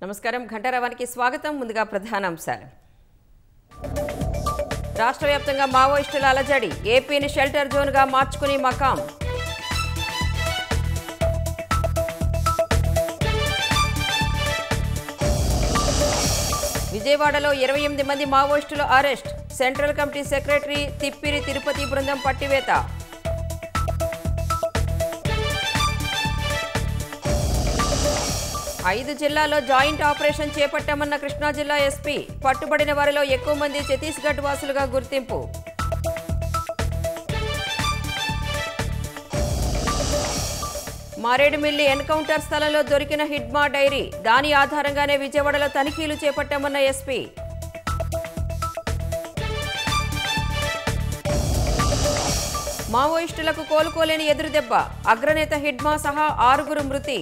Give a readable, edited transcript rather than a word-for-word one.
నమస్కారం ఘంటారావానికి స్వాగతం. ముందుగా ప్రధానాంశాలు. రాష్ట్ర వ్యాప్తంగా మావోయిస్టుల అలజడి, ఏపీని షెల్టర్ జోన్గా మార్చుకుని మకాం. విజయవాడలో 28 మంది మావోయిస్టుల arrest, central committee secretary Tippiri Tirupati బృందం పట్టివేత. ఐదు జిల్లాల్లో జాయింట్ ఆపరేషన్ చేపట్టామన్న కృష్ణా జిల్లా ఎస్పీ, పట్టుబడిన వారిలో ఎక్కువ మంది ఛత్తీస్గఢ్ వాసులుగా గుర్తింపు. మారేడుమిల్లి ఎన్కౌంటర్ స్థలంలో దొరికిన హిడ్మా డైరీ, దాని ఆధారంగానే విజయవాడలో తనిఖీలు చేపట్టామన్న ఎస్పీ. మావోయిస్టులకు కోలుకోలేని ఎదురుదెబ్బ, అగ్రనేత హిడ్మా సహా 6 మృతి.